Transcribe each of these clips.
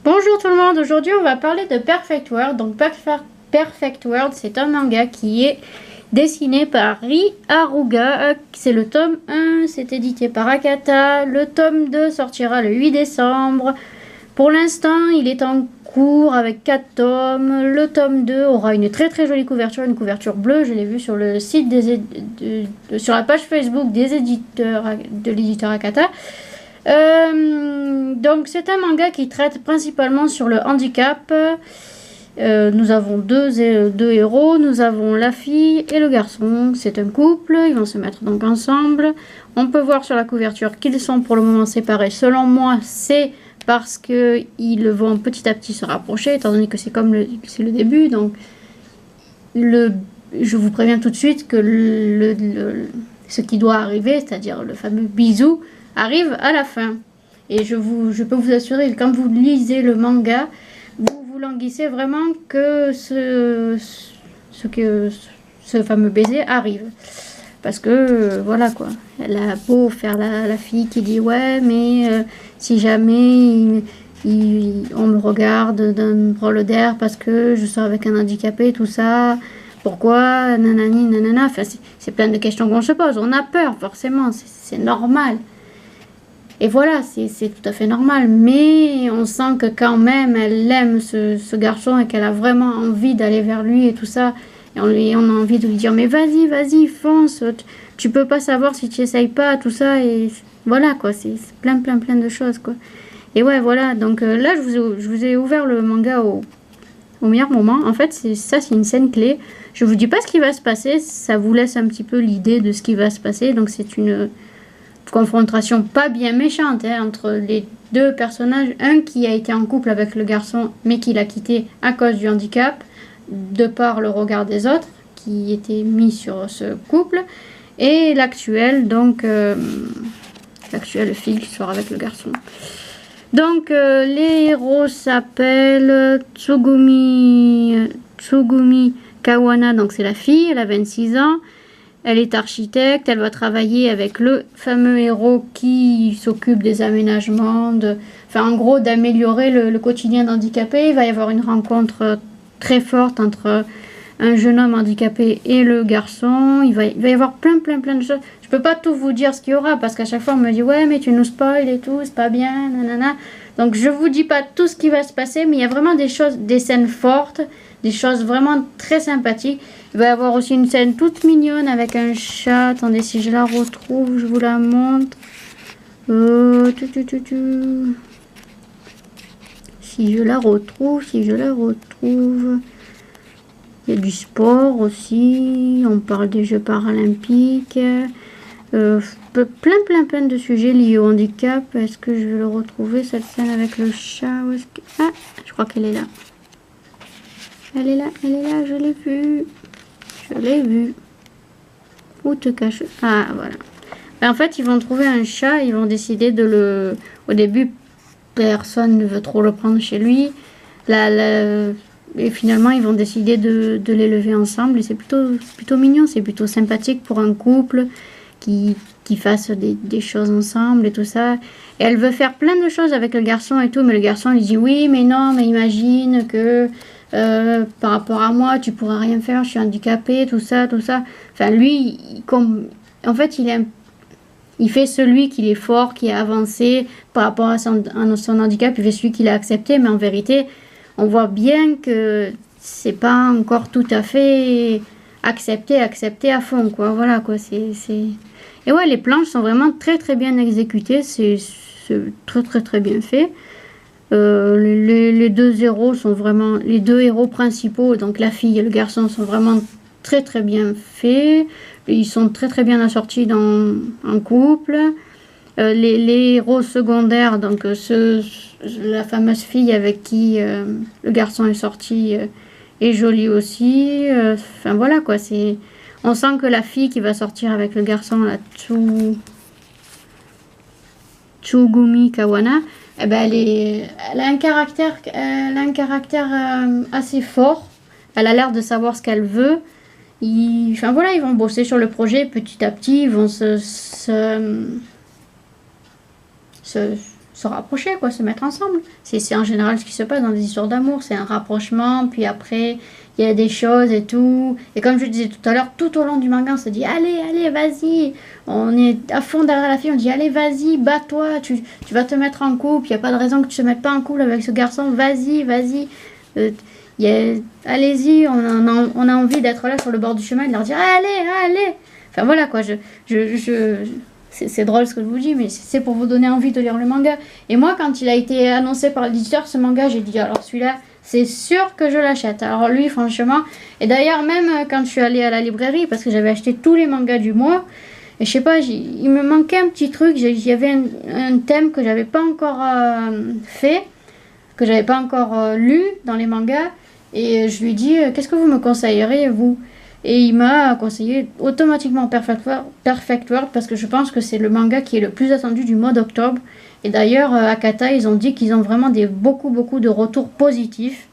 Bonjour tout le monde, aujourd'hui on va parler de Perfect World. Donc Perfect World, c'est un manga qui est dessiné par Ri Haruga. C'est le tome 1, c'est édité par Akata. Le tome 2 sortira le 8 décembre. Pour l'instant, il est en cours avec 4 tomes. Le tome 2 aura une très jolie couverture, une couverture bleue. Je l'ai vu sur le site sur la page Facebook des éditeurs de l'éditeur Akata. Donc c'est un manga qui traite principalement sur le handicap. Nous avons deux héros, nous avons la fille et le garçon. C'est un couple, ils vont se mettre donc ensemble. On peut voir sur la couverture qu'ils sont pour le moment séparés. Selon moi, c'est parce qu'ils vont petit à petit se rapprocher, étant donné que c'est c'est le début. Donc je vous préviens tout de suite que ce qui doit arriver, c'est-à-dire le fameux bisou, arrive à la fin. Et je peux vous assurer que quand vous lisez le manga, vous languissez vraiment que ce fameux baiser arrive. Parce que, voilà quoi, elle a beau faire la fille qui dit ouais, mais si jamais on me regarde d'un drôle d'air parce que je sors avec un handicapé, tout ça, pourquoi, nanani, nanana, enfin, c'est plein de questions qu'on se pose. On a peur, forcément, c'est normal. Et voilà, c'est tout à fait normal. Mais on sent que quand même, elle aime ce garçon et qu'elle a vraiment envie d'aller vers lui et tout ça. Et on a envie de lui dire, mais vas-y, fonce. Tu peux pas savoir si tu essayes pas, tout ça. Et voilà, quoi. C'est plein de choses, quoi. Et ouais, voilà. Donc là, je vous ai ouvert le manga au meilleur moment. En fait, c'est une scène clé. Je vous dis pas ce qui va se passer. Ça vous laisse un petit peu l'idée de ce qui va se passer. Donc c'est une confrontation pas bien méchante entre les deux personnages. Un qui a été en couple avec le garçon, mais qui l'a quitté à cause du handicap, de par le regard des autres qui étaient mis sur ce couple. Et l'actuelle, donc l'actuelle fille qui sort avec le garçon. Donc les héros s'appellent Tsugumi Kawana, donc c'est la fille, elle a 26 ans. Elle est architecte, elle va travailler avec le fameux héros qui s'occupe des aménagements, en gros d'améliorer le quotidien d'handicapé. Il va y avoir une rencontre très forte entre un jeune homme handicapé et le garçon. Il va y avoir plein de choses. Je peux pas tout vous dire ce qu'il y aura parce qu'à chaque fois on me dit ouais mais tu nous spoil et tout, c'est pas bien, nanana. Donc je vous dis pas tout ce qui va se passer, mais il y a vraiment des scènes fortes, des choses vraiment très sympathiques. Il va y avoir aussi une scène toute mignonne avec un chat. Attendez, si je la retrouve, je vous la montre. Si je la retrouve. Il y a du sport aussi. On parle des Jeux paralympiques. Plein de sujets liés au handicap. Est-ce que je vais le retrouver, cette scène avec le chat? Ah, je crois qu'elle est là. Elle est là, je l'ai vue. Où te caches? Ah, voilà. En fait, ils vont trouver un chat, ils vont décider Au début, personne ne veut trop le prendre chez lui. Et finalement, ils vont décider de l'élever ensemble. Et c'est plutôt mignon, c'est plutôt sympathique pour un couple qui fasse des choses ensemble et tout ça. Et elle veut faire plein de choses avec le garçon et tout, mais le garçon lui dit oui, mais non, mais imagine que par rapport à moi, tu pourras rien faire, je suis handicapé, tout ça. Enfin, lui, en fait, il fait celui qui est fort, qui a avancé par rapport à son handicap, il fait celui qu'il a accepté, mais en vérité, on voit bien que c'est pas encore tout à fait accepté à fond, quoi. Voilà, quoi. Et ouais, les planches sont vraiment très bien exécutées, c'est très bien fait. Les deux héros sont vraiment, les deux héros principaux, donc la fille et le garçon, sont vraiment très bien faits. Ils sont très bien assortis en couple. Les héros secondaires, donc la fameuse fille avec qui le garçon est sorti est jolie aussi. Enfin voilà quoi, on sent que la fille qui va sortir avec le garçon, la Tsugumi Kawana, eh ben elle a un caractère assez fort. Elle a l'air de savoir ce qu'elle veut. Ils vont bosser sur le projet petit à petit. Ils vont se rapprocher, quoi, se mettre ensemble. C'est en général ce qui se passe dans des histoires d'amour, c'est un rapprochement, puis après il y a des choses et tout. Et comme je disais tout à l'heure, tout au long du manga, on se dit allez, vas-y. On est à fond derrière la fille, on dit allez, vas-y, bats-toi, tu vas te mettre en couple, il n'y a pas de raison que tu te mettes pas en couple avec ce garçon, vas-y. Allez-y, on a envie d'être là sur le bord du chemin et de leur dire allez. Enfin voilà quoi, c'est drôle ce que je vous dis, mais c'est pour vous donner envie de lire le manga. Et moi, quand il a été annoncé par l'éditeur, ce manga, j'ai dit alors celui-là, c'est sûr que je l'achète. Alors lui, franchement, et d'ailleurs même quand je suis allée à la librairie, parce que j'avais acheté tous les mangas du mois, et je sais pas, il me manquait un petit truc, il y avait un thème que j'avais pas encore fait, que j'avais pas encore lu dans les mangas, et je lui ai dit qu'est-ce que vous me conseillerez vous? Et il m'a conseillé automatiquement Perfect World parce que je pense que c'est le manga qui est le plus attendu du mois d'octobre. Et d'ailleurs, Akata, ils ont dit qu'ils ont vraiment beaucoup de retours positifs.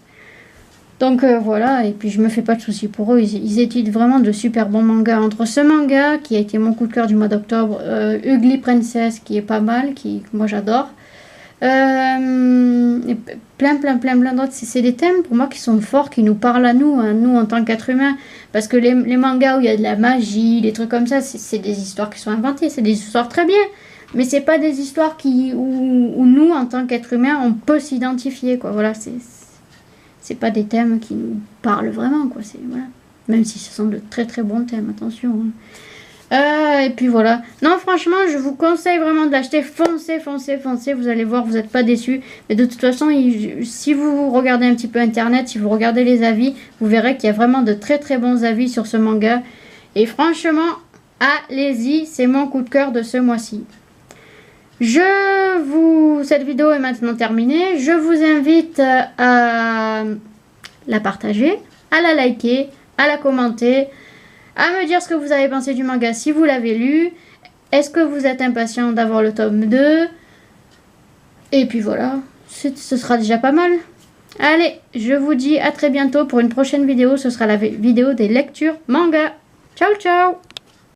Donc voilà, et puis je me fais pas de soucis pour eux. Ils éditent vraiment de super bons mangas. Entre ce manga, qui a été mon coup de cœur du mois d'octobre, Ugly Princess, qui est pas mal, que moi j'adore. Et plein d'autres. C'est des thèmes pour moi qui sont forts, qui nous parlent à nous, en tant qu'êtres humains. Parce que les mangas où il y a de la magie, des trucs comme ça, c'est des histoires qui sont inventées, c'est des histoires très bien. Mais c'est pas des histoires où nous, en tant qu'êtres humains, on peut s'identifier, quoi. Voilà, c'est pas des thèmes qui nous parlent vraiment, quoi. Voilà. Même si ce sont de très bons thèmes, attention. Et puis voilà. Non, franchement, je vous conseille vraiment de l'acheter. Foncez. Vous allez voir, vous n'êtes pas déçus. Mais de toute façon, si vous regardez un petit peu Internet, si vous regardez les avis, vous verrez qu'il y a vraiment de très bons avis sur ce manga. Et franchement, allez-y, c'est mon coup de cœur de ce mois-ci. Cette vidéo est maintenant terminée. Je vous invite à la partager, à la liker, à la commenter, à me dire ce que vous avez pensé du manga si vous l'avez lu. Est-ce que vous êtes impatient d'avoir le tome 2? Et puis voilà, ce sera déjà pas mal. Allez, je vous dis à très bientôt pour une prochaine vidéo. Ce sera la vidéo des lectures manga. Ciao